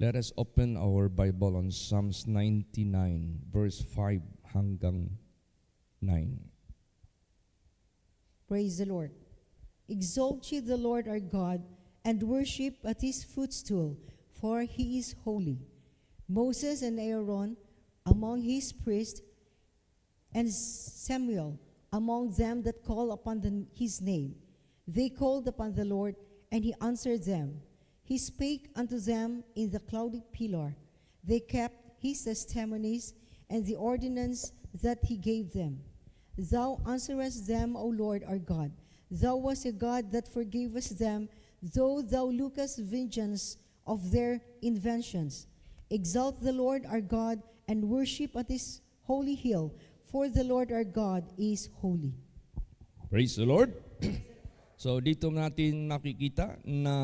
Let us open our Bible on Psalms 99, verse 5 hanggang 9. Praise the Lord. Exalt ye the Lord our God, and worship at his footstool, for he is holy. Moses and Aaron among his priests, and Samuel among them that call upon his name. They called upon the Lord, and he answered them. He spake unto them in the cloudy pillar. They kept his testimonies and the ordinance that he gave them. Thou answerest them, O Lord our God. Thou wast a God that forgavest them, though thou lookest vengeance of their inventions. Exalt the Lord our God, and worship at his holy hill, for the Lord our God is holy. Praise the Lord. So dito natin makikita na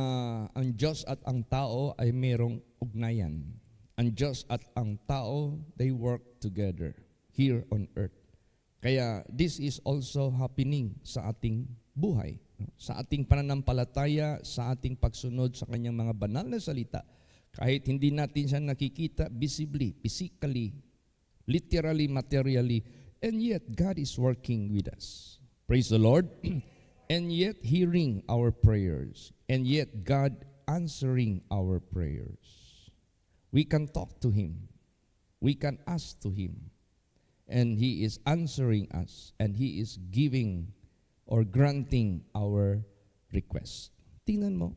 ang Diyos at ang tao ay mayroong ugnayan. Ang Diyos at ang tao, they work together here on earth. Kaya this is also happening sa ating buhay, sa ating pananampalataya, sa ating pagsunod sa kanyang mga banal na salita. Kahit hindi natin siya nakikita visibly, physically, literally, materially, and yet God is working with us. Praise the Lord. And yet hearing our prayers, and yet God answering our prayers. We can talk to Him. We can ask to Him. And He is answering us, and He is giving or granting our request. Tingnan mo.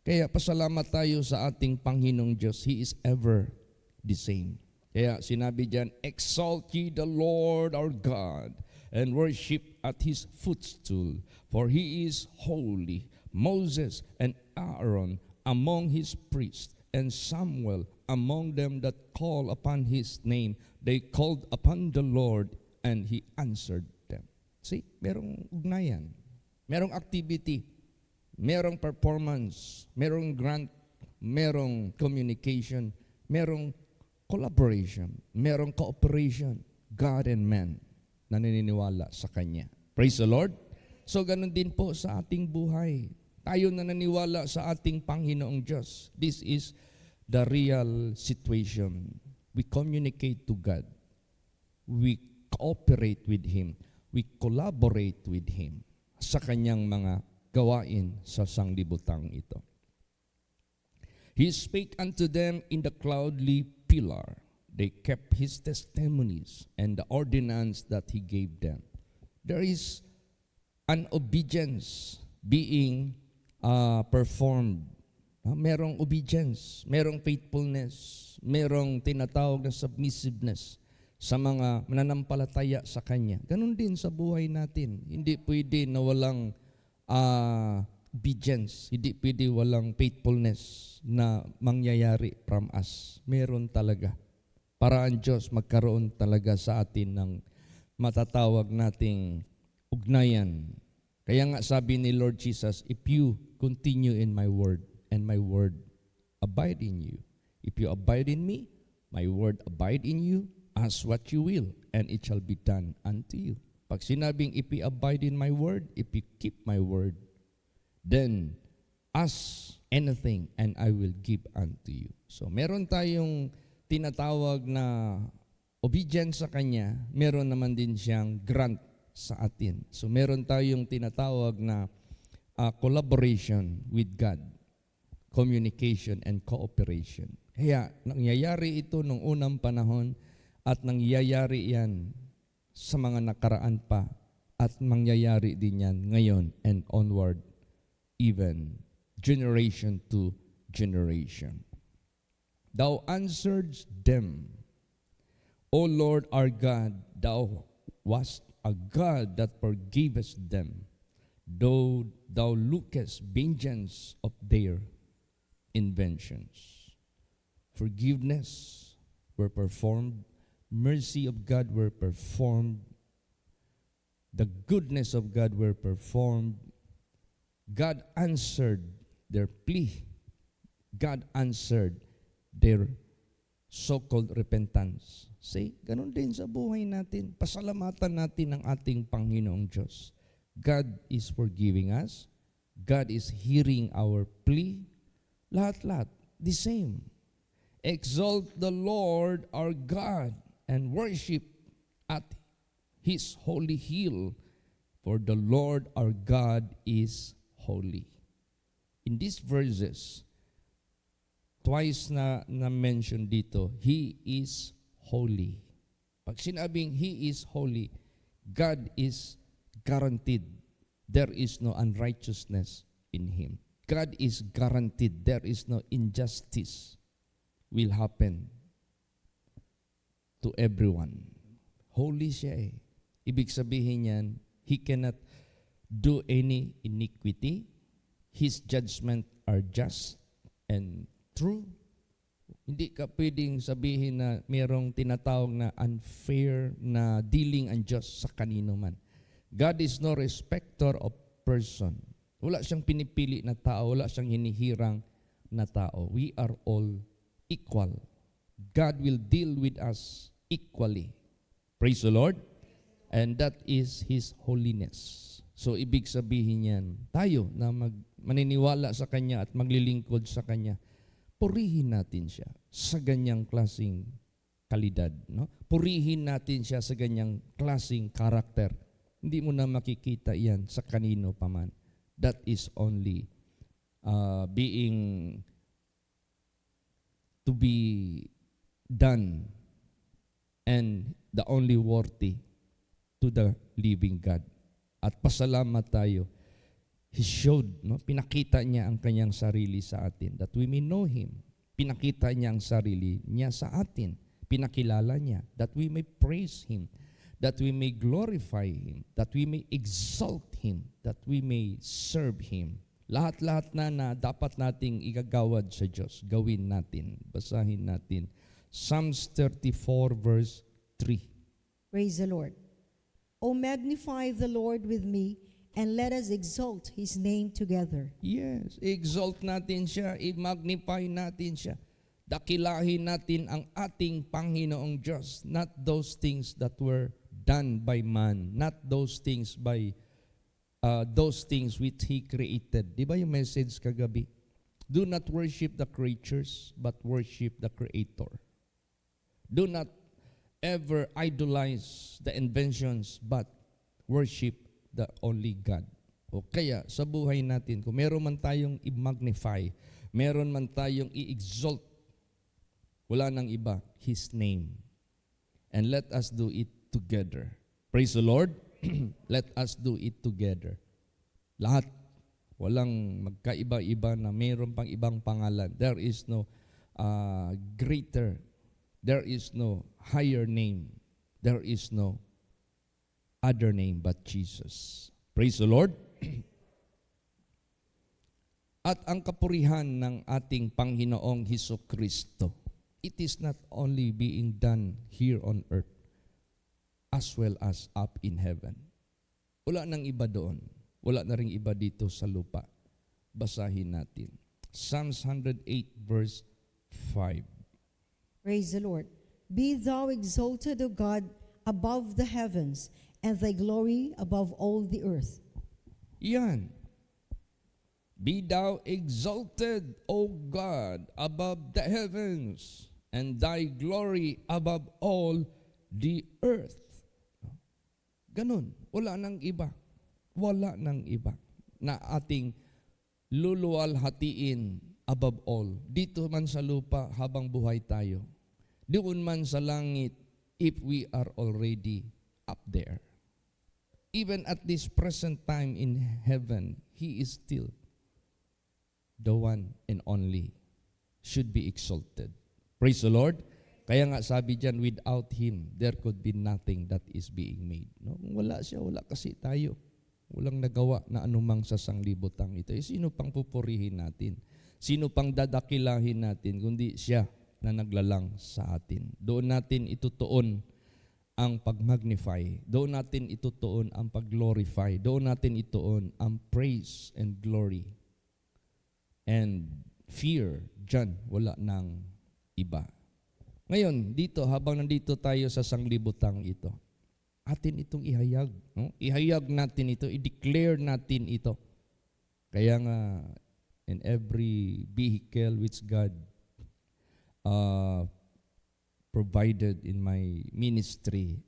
Kaya pasalamat tayo sa ating Panginoong Diyos. He is ever the same. Kaya sinabi diyan, exalt ye the Lord our God, and worship at his footstool, for he is holy. Moses and Aaron among his priests, and Samuel among them that call upon his name. They called upon the Lord, and he answered them. See, merong ugnayan, merong activity, merong performance, merong grant, merong communication, merong collaboration, merong cooperation, God and man na naniniwala sa Kanya. Praise the Lord. So ganun din po sa ating buhay. Tayo na naniniwala sa ating Panginoong Diyos. This is the real situation. We communicate to God. We cooperate with Him. We collaborate with Him sa Kanyang mga gawain sa sanglibutang ito. He spake unto them in the cloudy pillar. They kept his testimonies and the ordinance that he gave them. There is an obedience being performed. Merong obedience, merong faithfulness, merong tinatawag na submissiveness sa mga mananampalataya sa Kanya. Ganun din sa buhay natin. Hindi pwede na walang obedience, hindi pwede walang faithfulness na mangyayari from us. Meron talaga. Para ang Diyos magkaroon talaga sa atin ng matatawag nating ugnayan. Kaya nga sabi ni Lord Jesus, if you continue in my word, and my word abide in you. If you abide in me, my word abide in you, ask what you will, and it shall be done unto you. Pag sinabing, if you abide in my word, if you keep my word, then ask anything, and I will give unto you. So meron tayong tinatawag na obedience sa Kanya, meron naman din siyang grant sa atin. So meron tayong tinatawag na collaboration with God, communication and cooperation. Kaya nangyayari ito nung unang panahon at nangyayari yan sa mga nakaraan pa at mangyayari din yan ngayon and onward, even generation to generation. Thou answered them, O Lord our God, thou wast a God that forgivest them, though thou lookest vengeance of their inventions. Forgiveness were performed, mercy of God were performed, the goodness of God were performed. God answered their plea. God answered their so-called repentance. See, ganun din sa buhay natin. Pasalamatan natin ang ating Panginoong Diyos. God is forgiving us. God is hearing our plea. Lahat-lahat, the same. exalt the Lord our God and worship at His holy hill, for the Lord our God is holy. In these verses, twice na mention dito, He is holy. Pag sinabing He is holy, God is guaranteed there is no unrighteousness in Him. God is guaranteed there is no injustice will happen to everyone. Holy siya eh. Ibig sabihin yan, He cannot do any iniquity. His judgment are just and true. Hindi ka pwedeng sabihin na mayroong tinatawag na unfair na dealing ang Diyos sa kanino man. God is no respecter of person. Wala siyang pinipili na tao, wala siyang hinihirang na tao. We are all equal. God will deal with us equally. Praise the Lord. And that is His holiness. So ibig sabihin yan, tayo na maniniwala sa Kanya at maglilingkod sa Kanya, purihin natin siya sa ganyang klaseng kalidad. No? Purihin natin siya sa ganyang klaseng karakter. Hindi mo na makikita yan sa kanino paman. That is only being to be done and the only worthy to the living God. At pasalamat tayo. He showed, no? Pinakita niya ang kanyang sarili sa atin that we may know Him. Pinakita niya ang sarili niya sa atin. Pinakilala niya that we may praise Him, that we may glorify Him, that we may exalt Him, that we may serve Him. Lahat-lahat na dapat nating igagawad sa Diyos, gawin natin. Basahin natin. Psalms 34 verse 3. Praise the Lord. O magnify the Lord with me, and let us exalt His name together. Yes, exalt natin siya, i-magnify natin siya. Dakilahin natin ang ating Panginoong Diyos, not those things that were done by man, not those things by those things which He created. Di ba yung message kagabi? Do not worship the creatures, but worship the Creator. Do not ever idolize the inventions, but worship the only God. O kaya sa buhay natin, kung meron man tayong i-magnify, meron man tayong i-exalt, wala nang iba, His name. And let us do it together. Praise the Lord. Let us do it together. Lahat. Walang magkaiba-iba na meron pang ibang pangalan. There is no greater. There is no higher name. There is no other name but Jesus. Praise the Lord. At ang kapurihan ng ating Panginoong Hesukristo, it is not only being done here on earth, as well as up in heaven. Wala nang iba doon. Wala na ring iba dito sa lupa. Basahin natin. Psalms 108 verse 5. Praise the Lord. Be thou exalted, O God, above the heavens, and thy glory above all the earth. Yan. Be thou exalted, O God, above the heavens, and thy glory above all the earth. Ganun. Wala nang iba. Wala nang iba na ating luluwalhatiin above all. Dito man sa lupa habang buhay tayo. Doon man sa langit if we are already up there. Even at this present time in heaven, He is still the one and only should be exalted. Praise the Lord. Kaya nga sabi dyan, without Him, there could be nothing that is being made. No? Kung wala siya, wala kasi tayo. Walang nagawa na anumang sa sanglibutang ito. Sino pang pupurihin natin? Sino pang dadakilahin natin, kundi siya na naglalang sa atin. Doon natin itutuon ang pag-magnify. Doon natin itutuon ang pag-glorify. Doon natin ituon ang praise and glory. And fear, dyan, wala nang iba. Ngayon, dito, habang nandito tayo sa sanglibutang ito, atin itong ihayag. No? Ihayag natin ito, i-declare natin ito. Kaya nga, in every vehicle which God uh, provided in my ministry,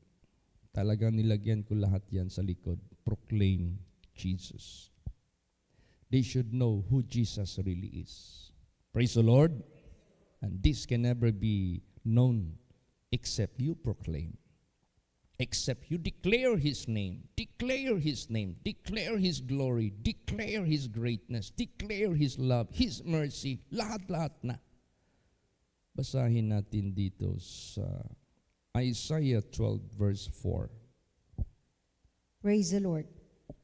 talagang nilagyan ko lahat yan sa likod. Proclaim Jesus. They should know who Jesus really is. Praise the Lord. And this can never be known except you proclaim. Except you declare His name, declare His name, declare His glory, declare His greatness, declare His love, His mercy, lahat-lahat na. Basahin natin dito sa Isaiah 12 verse 4. Praise the Lord.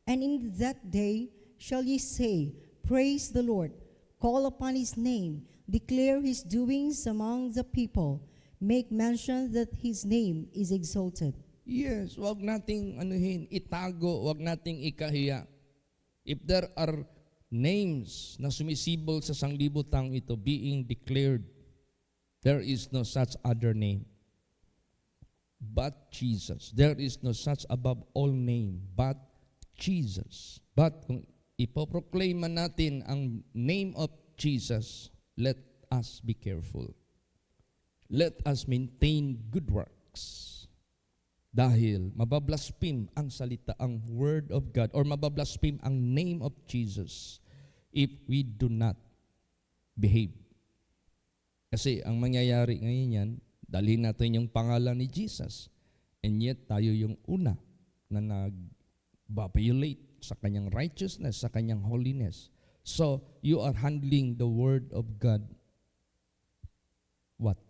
And in that day shall ye say, Praise the Lord, call upon His name, declare His doings among the people, make mention that His name is exalted. Yes, wag nating itago, wag nating ikahiya. If there are names na sumisibol sa sanglibutang ito being declared, there is no such other name but Jesus. There is no such above all name but Jesus. But kung ipoproclaim man natin ang name of Jesus, let us be careful. Let us maintain good works. Dahil mabablaspheme ang salita, ang word of God, or mabablaspheme ang name of Jesus if we do not behave. Kasi ang mangyayari ngayon yan, dalhin natin yung pangalan ni Jesus. And yet tayo yung una na nag-violate sa kanyang righteousness, sa kanyang holiness. So, you are handling the word of God. What?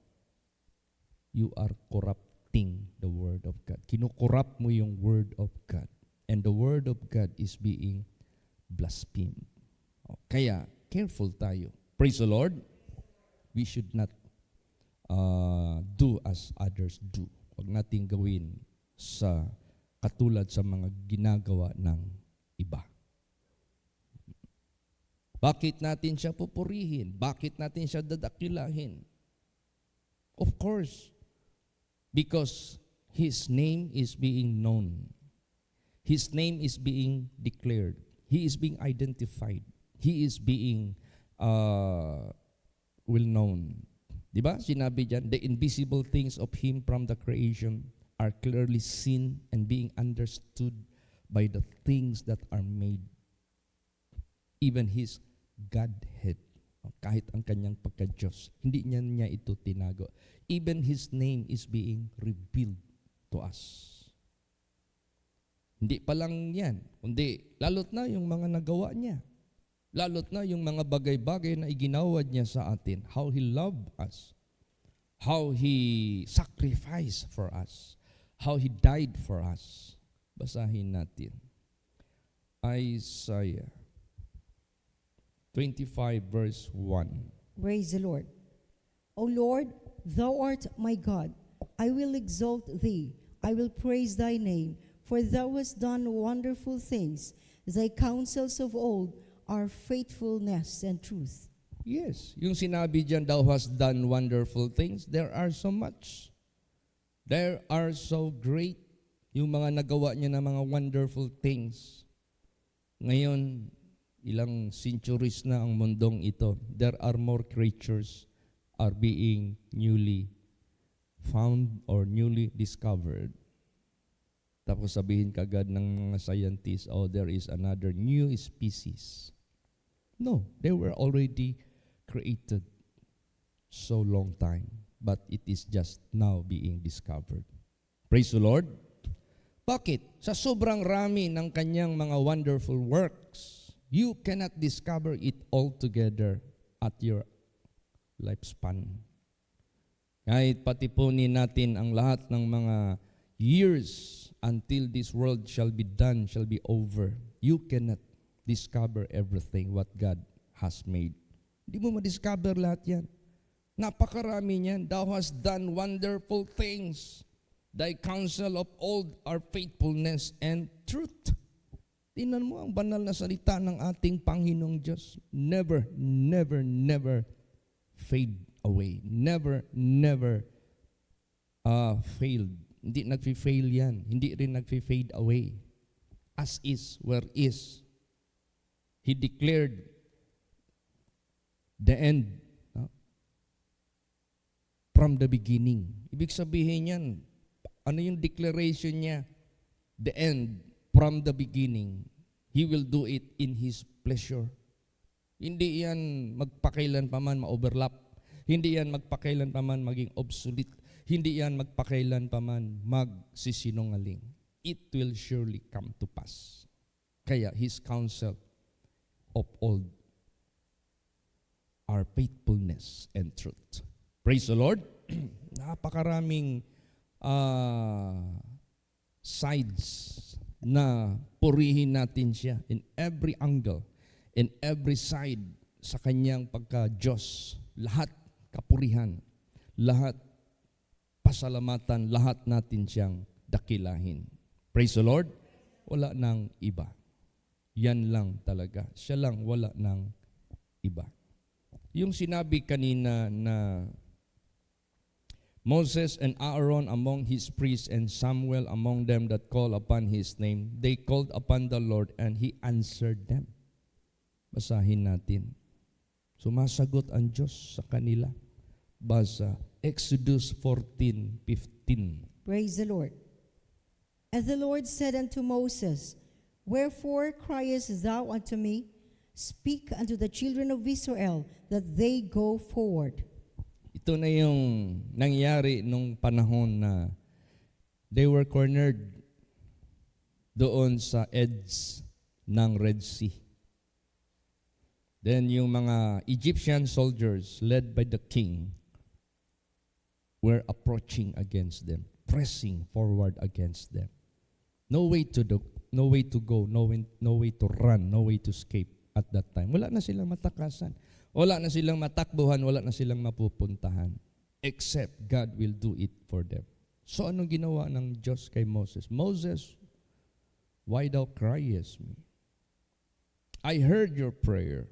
You are corrupting the word of God. Kinukorrupt mo yung word of God. And the word of God is being blasphemed. Kaya, careful tayo. Praise the Lord. We should not do as others do. Huwag nating gawin sa katulad sa mga ginagawa ng iba. Bakit natin siya pupurihin? Bakit natin siya dadakilahin? Of course, because His name is being known. His name is being declared. He is being identified. He is being well known. Diba? Sinabi dyan, the invisible things of Him from the creation are clearly seen and being understood by the things that are made. Even His Godhead, kahit ang kanyang pagka-Diyos, hindi niya ito tinago. Even His name is being revealed to us. Hindi pa lang yan, kundi lalot na yung mga nagawa niya. Lalot na yung mga bagay-bagay na iginawad niya sa atin. How He loved us. How He sacrificed for us. How He died for us. Basahin natin. Isaiah 25 verse 1. Praise the Lord. O Lord, Thou art my God. I will exalt Thee. I will praise Thy name. For Thou hast done wonderful things. Thy counsels of old are faithfulness and truth. Yes, yung sinabi dyan, Thou hast done wonderful things. There are so much. There are so great yung mga nagawa niya na mga wonderful things. Ngayon, ilang centuries na ang mundong ito. There are more creatures are being newly found or newly discovered. Tapos sabihin kagad ng mga scientists, oh, there is another new species. No, they were already created so long time, but it is just now being discovered. Praise the Lord. Bakit? Sa sobrang rami ng kanyang mga wonderful works, you cannot discover it all together at your lifespan. Kahit patipunin natin ang lahat ng mga years until this world shall be done, shall be over, you cannot discover everything what God has made. Hindi mo ma-discover lahat yan. Napakarami niyan. Thou hast done wonderful things. Thy counsel of old are faithfulness and truth. Tingnan mo ang banal na salita ng ating Panginoong Diyos. Never, never, never fade away. Never, never failed. Hindi nagfi-fail yan. Hindi rin nagfi-fade away. As is, where is. He declared the end. from the beginning. Ibig sabihin yan, ano yung declaration niya? The end, from the beginning. He will do it in His pleasure. Hindi yan magpakailan pa man ma-overlap. Hindi yan magpakailan pa man maging obsolete. Hindi yan magpakailan pa man magsisinungaling. It will surely come to pass. Kaya His counsel uphold our faithfulness and truth. Praise the Lord. Napakaraming sides na purihin natin siya in every angle, in every side sa kanyang pagka-Diyos. Lahat kapurihan, lahat pasalamatan, lahat natin siyang dakilahin. Praise the Lord. Wala nang iba. Yan lang talaga. Siya lang, wala nang iba. Yung sinabi kanina na Moses and Aaron among his priests and Samuel among them that call upon his name, they called upon the Lord and He answered them. Basahin natin. Sumasagot ang Diyos sa kanila. Basa Exodus 14:15. Praise the Lord. And the Lord said unto Moses, Wherefore criest thou unto me? Speak unto the children of Israel that they go forward. Ito na yung nangyari nung panahon na they were cornered doon sa edge ng Red Sea. Then yung mga Egyptian soldiers led by the king were approaching against them, pressing forward against them. No way to go, no way to run, no way to escape at that time. Wala na silang matakasan. Wala na silang matakbuhan, wala na silang mapupuntahan. Except God will do it for them. So anong ginawa ng Diyos kay Moses? Moses, why thou criest me? I heard your prayer.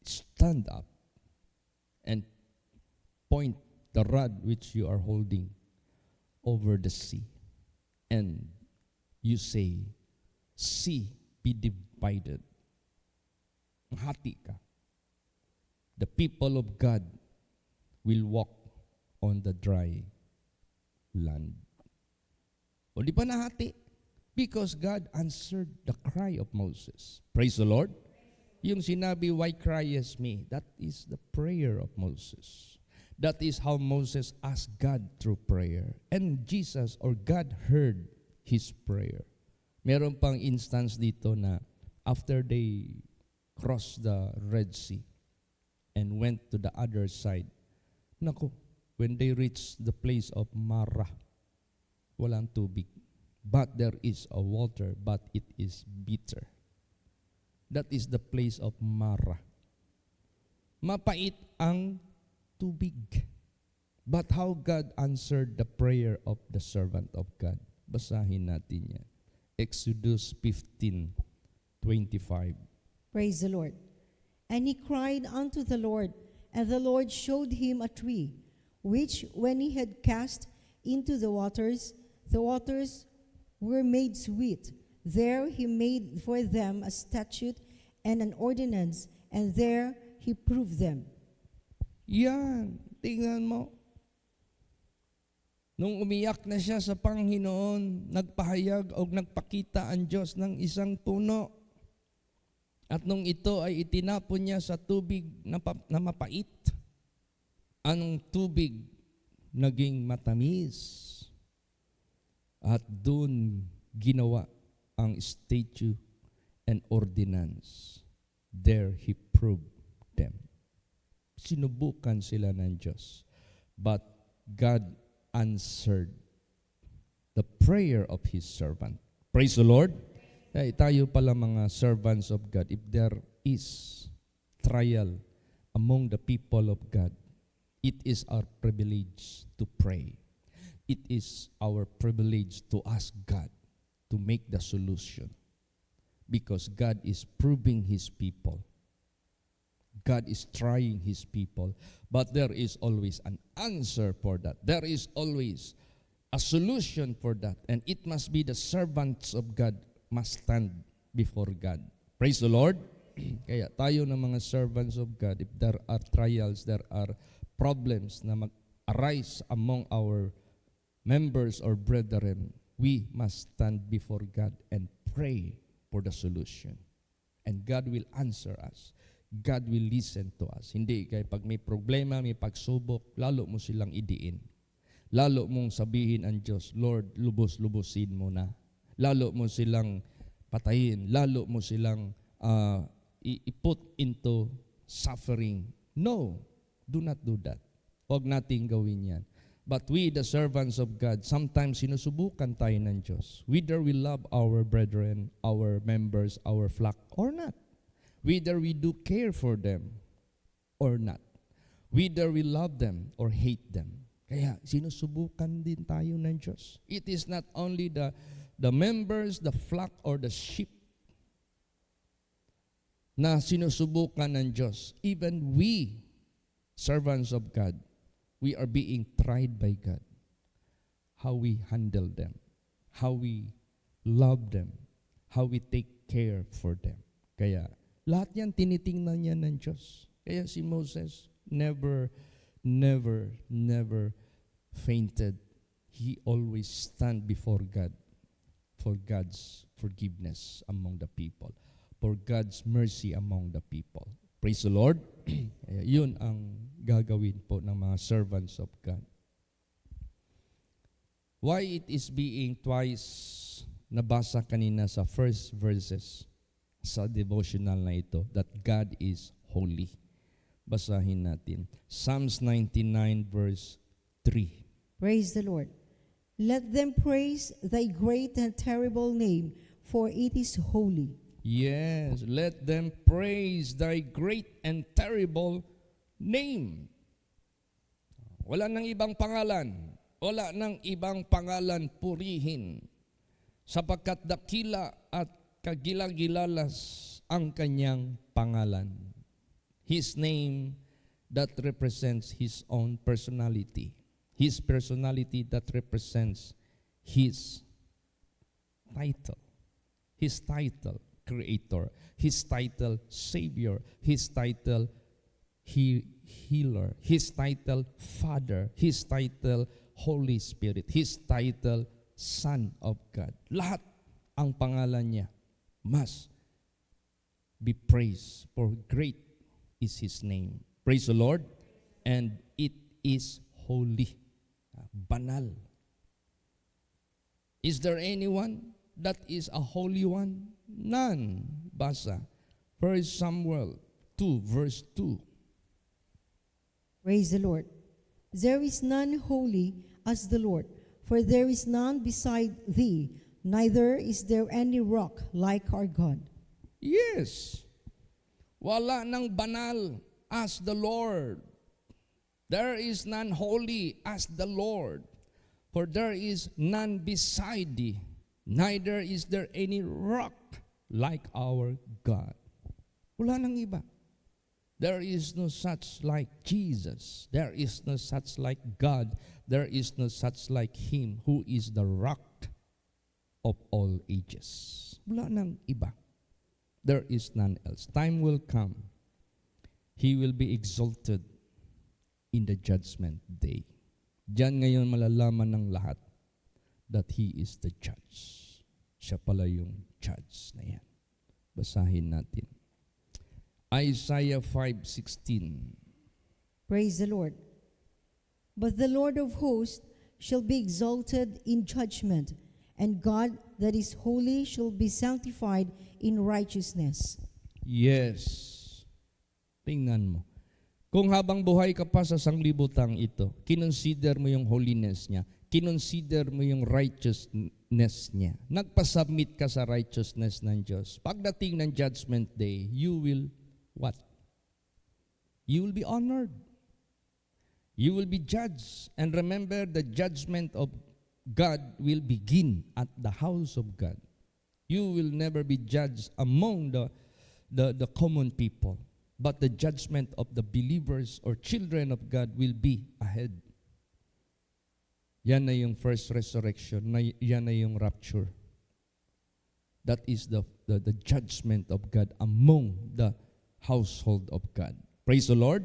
Stand up and point the rod which you are holding over the sea. And you say, sea be divided. Hati ka. The people of God will walk on the dry land. O di pa nahati? Because God answered the cry of Moses. Praise the Lord. Yung sinabi, why criest me? That is the prayer of Moses. That is how Moses asked God through prayer. And Jesus or God heard his prayer. Meron pang instance dito na after they crossed the Red Sea and went to the other side, naku, when they reached the place of Marah, walang tubig. But there is a water, but it is bitter. That is the place of Marah. Mapait ang tubig. But how God answered the prayer of the servant of God. Basahin natin yan. Exodus 15:25. Praise the Lord. And he cried unto the Lord, and the Lord showed him a tree, which when he had cast into the waters were made sweet. There he made for them a statute and an ordinance, and there he proved them. Yan, tingnan mo. Nung umiyak na siya sa Panginoon, nagpahayag o nagpakita ang Diyos ng isang puno. At nung ito ay itinapon niya sa tubig na mapait, ang tubig naging matamis. At doon ginawa ang statute and ordinance. There he proved them. Sinubukan sila ng Diyos. But God answered the prayer of His servant. Praise the Lord. Kaya tayo pala mga servants of God, if there is trial among the people of God, it is our privilege to pray. It is our privilege to ask God to make the solution. Because God is proving His people. God is trying His people. But there is always an answer for that. There is always a solution for that. And it must be the servants of God must stand before God. Praise the Lord. Kaya tayo ng mga servants of God, if there are trials, there are problems na mag-arise among our members or brethren, we must stand before God and pray for the solution. And God will answer us. God will listen to us. Hindi kaya pag may problema, may pagsubok, lalo mo silang idiin. Lalo mong sabihin ang Diyos, Lord, lubos-lubusin mo na. Lalo mo silang patayin. Lalo mo silang i-put into suffering. No, do not do that. Huwag nating gawin yan. But we, the servants of God, sometimes sinusubukan tayo ng Diyos. Whether we love our brethren, our members, our flock, or not. Whether we do care for them or not. Whether we love them or hate them. Kaya sinusubukan din tayo ng Diyos. It is not only the members, the flock, or the sheep na sinusubukan ng Diyos. Even we, servants of God, we are being tried by God. How we handle them, how we love them, how we take care for them. Kaya lahat yan tinitingnan niya ng Diyos. Kaya si Moses never fainted. He always stand before God for God's forgiveness among the people, for God's mercy among the people. Praise the Lord. Kaya yun ang gagawin po ng mga servants of God. Why it is being twice nabasa kanina sa first verses sa devotional na ito, that God is holy. Basahin natin. Psalms 99 verse 3. Praise the Lord. Let them praise thy great and terrible name, for it is holy. Yes, let them praise thy great and terrible name. Wala nang ibang pangalan. Wala nang ibang pangalan purihin. Sapagkat dakila at kagilagilalas ang kanyang pangalan. His name that represents His own personality. His personality that represents His title. His title, Creator. His title, Savior. His title, Healer. His title, Father. His title, Holy Spirit. His title, Son of God. Lahat ang pangalan niya must be praised, for great is His name. Praise the Lord. And it is holy. Banal. Is there anyone that is a holy one? None. Basa. 1 Samuel 2 verse 2. Praise the Lord. There is none holy as the Lord, for there is none beside thee, neither is there any rock like our God. Yes. Wala nang banal as the Lord. There is none holy as the Lord, for there is none beside thee, neither is there any rock like our God. Wala nang iba. There is no such like Jesus. There is no such like God. There is no such like Him who is the rock of all ages. Wala nang iba. There is none else. Time will come. He will be exalted in the judgment day. Diyan ngayon malalaman ng lahat that He is the judge. Siya pala yung judge na yan. Basahin natin. Isaiah 5:16. Praise the Lord. But the Lord of hosts shall be exalted in judgment, and God that is holy shall be sanctified in righteousness. Yes. Tingnan mo. Kung habang buhay ka pa sa sanglibutang ito, kinonsider mo yung holiness niya, kinonsider mo yung righteousness niya, nagpasubmit ka sa righteousness ng Diyos, pagdating ng judgment day, you will what? You will be honored. You will be judged. And remember, the judgment of God will begin at the house of God. You will never be judged among the common people. But the judgment of the believers or children of God will be ahead. Yan na yung first resurrection. Yan na yung rapture. That is the judgment of God among the household of God. Praise the Lord.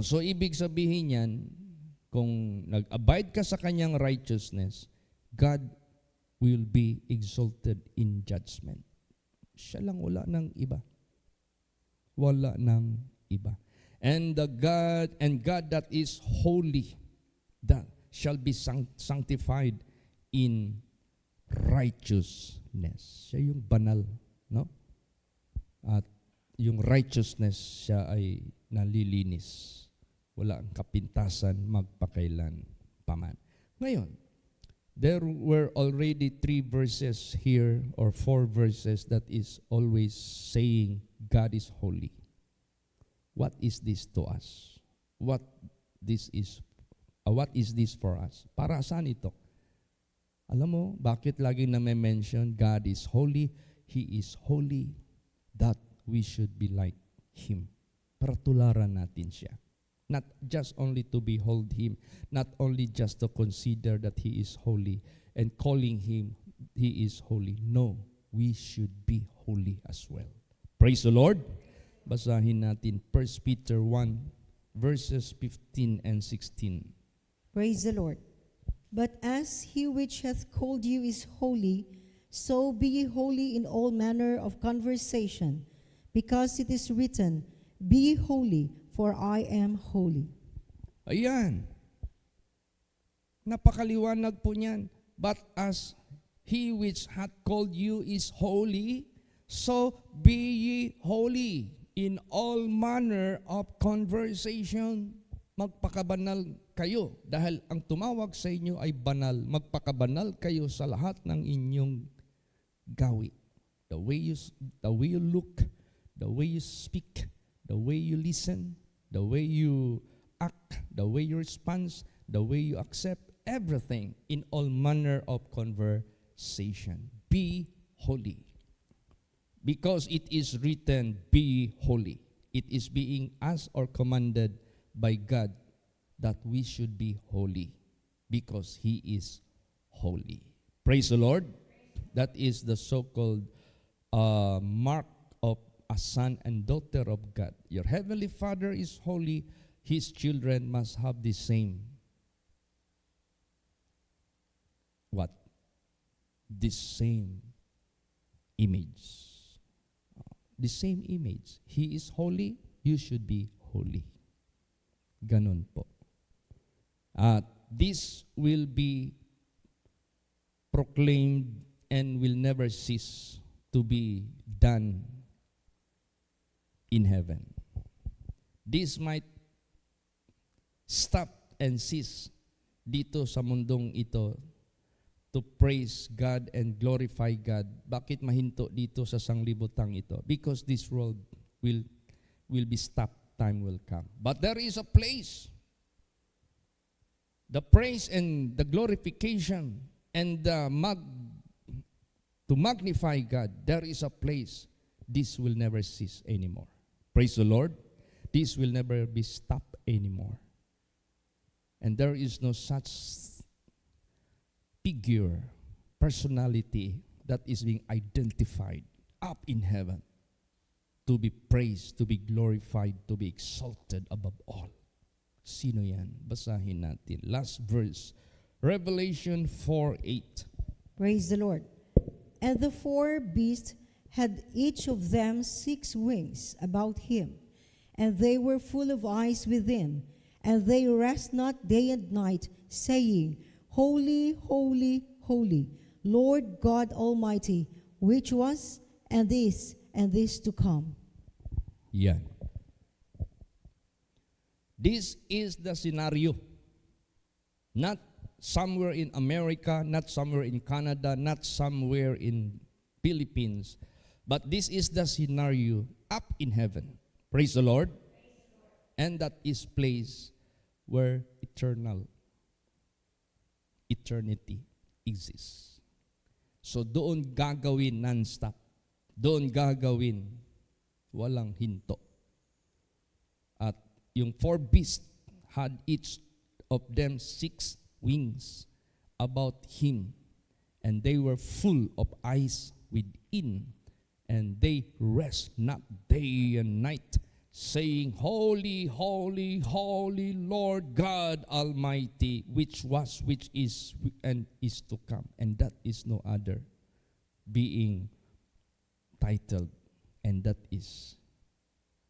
So ibig sabihin yan, kung nag-abide ka sa kanyang righteousness, God will be exalted in judgment. Siya lang, wala ng iba. Wala ng iba. And God that is holy, that shall be sanctified in righteousness. Siya yung banal, no? At yung righteousness, siya ay nalilinis. Wala ang kapintasan magpakailan paman. Ngayon, there were already 3 verses here or 4 verses that is always saying God is holy. What is this to us? What is this for us? Para saan ito? Alam mo, bakit lagi na may mention God is holy? He is holy that we should be like Him. Para tularan natin siya. Not just only to behold Him, not only just to consider that He is holy and calling Him, He is holy. No, we should be holy as well. Praise the Lord. Basahin natin 1 Peter 1, verses 15 and 16. Praise the Lord. But as He which hath called you is holy, so be ye holy in all manner of conversation, because it is written, Be ye holy, for I am holy. Ayan. Napakaliwanag po niyan. But as He which hath called you is holy, so be ye holy in all manner of conversation. Magpakabanal kayo dahil ang tumawag sa inyo ay banal. Magpakabanal kayo sa lahat ng inyong gawi. The way you look, the way you speak, the way you listen, the way you act, the way you respond, the way you accept, everything in all manner of conversation. Be holy. Because it is written, be holy. It is being asked or commanded by God that we should be holy because He is holy. Praise the Lord. That is the so-called mark of a son and daughter of God. Your heavenly Father is holy. His children must have the same. What? The same image. The same image. He is holy. You should be holy. Ganon po. This will be proclaimed and will never cease to be done in heaven. This might stop and cease dito sa mundong ito to praise God and glorify God. Bakit mahinto dito sa sanglibutang ito? Because this world will be stopped. Time will come. But there is a place. The praise and the glorification and to magnify God, there is a place. This will never cease anymore. Praise the Lord. This will never be stopped anymore. And there is no such figure, personality that is being identified up in heaven to be praised, to be glorified, to be exalted above all. Sino yan? Basahin natin. Last verse, Revelation 4:8. Praise the Lord. And the 4 beasts had each of them 6 wings about him, and they were full of eyes within, and they rest not day and night, saying, Holy, holy, holy, Lord God Almighty, which was, and is to come. Yan. This is the scenario. Not somewhere in America, not somewhere in Canada, not somewhere in Philippines, but this is the scenario up in heaven. Praise the Lord. And that is place where eternity exists. So doon gagawin non-stop. Doon gagawin walang hinto. At yung 4 beasts had each of them 6 wings about him, and they were full of eyes within, and they rest not day and night, saying, Holy, holy, holy Lord God Almighty, which was, which is, and is to come. And that is no other being titled, and that is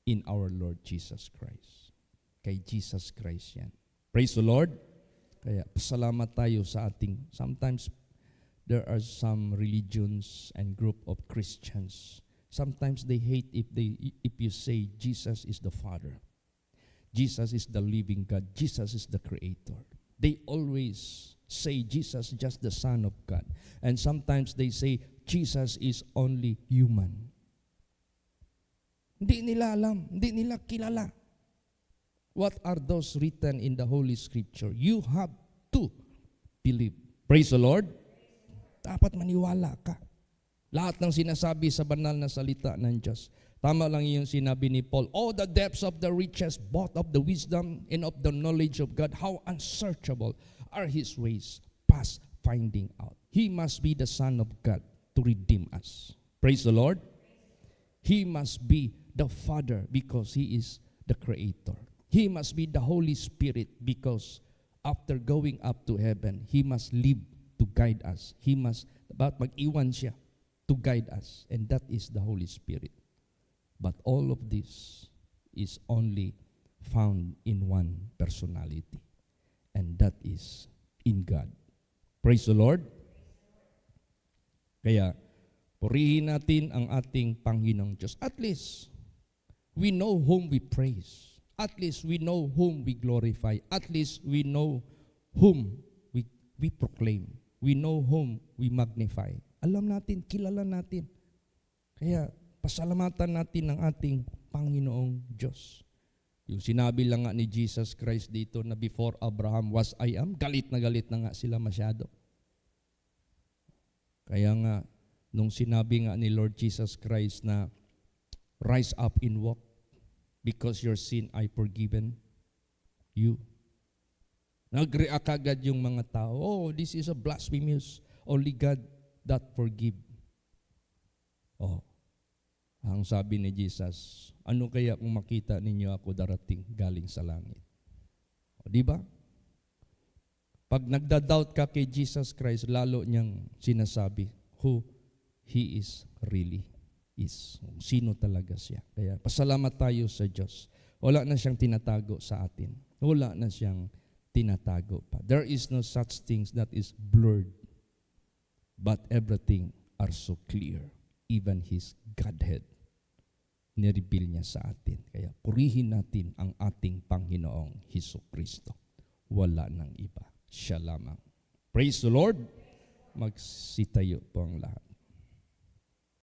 in our Lord Jesus Christ. Kay Jesus Christ yan. Praise the Lord. Kaya pasalamat tayo sa ating, sometimes there are some religions and group of Christians. Sometimes they hate if you say Jesus is the Father. Jesus is the living God. Jesus is the Creator. They always say Jesus is just the Son of God. And sometimes they say Jesus is only human. Hindi nila alam, hindi nila kilala. What are those written in the Holy Scripture? You have to believe. Praise the Lord. Dapat maniwala ka. Lahat ng sinasabi sa banal na salita ng Diyos. Tama lang yung sinabi ni Paul. Oh, the depths of the riches, both of the wisdom and of the knowledge of God. How unsearchable are His ways, past finding out. He must be the Son of God to redeem us. Praise the Lord. He must be the Father because He is the Creator. He must be the Holy Spirit because after going up to heaven, He must live to guide us. He must, mag-iwan siya to guide us. And that is the Holy Spirit. But all of this is only found in one personality. And that is in God. Praise the Lord. Kaya, purihin natin ang ating Panginoong Diyos. At least, we know whom we praise. At least, we know whom we glorify. At least, we know whom we proclaim. We know whom we magnify. Alam natin, kilala natin. Kaya, pasalamatan natin ang ating Panginoong Diyos. Yung sinabi lang nga ni Jesus Christ dito na before Abraham was I am, galit na nga sila masyado. Kaya nga, nung sinabi nga ni Lord Jesus Christ na rise up and walk because your sin I forgiven you. Nag-react agad yung mga tao, oh, this is a blasphemous, only God that forgive. Oh, ang sabi ni Jesus, ano kaya kung makita ninyo ako darating galing sa langit? O, di ba? Pag nagda-doubt ka kay Jesus Christ, lalo niyang sinasabi who He is really is. Sino talaga siya. Kaya pasalamat tayo sa Diyos. Wala na siyang tinatago sa atin. Wala na siyang tinatago pa. There is no such things that is blurred. But everything are so clear. Even His Godhead, nireveal niya sa atin. Kaya purihin natin ang ating Panginoong Hesukristo. Wala nang iba. Siya lamang. Praise the Lord. Magsitayo po ang lahat.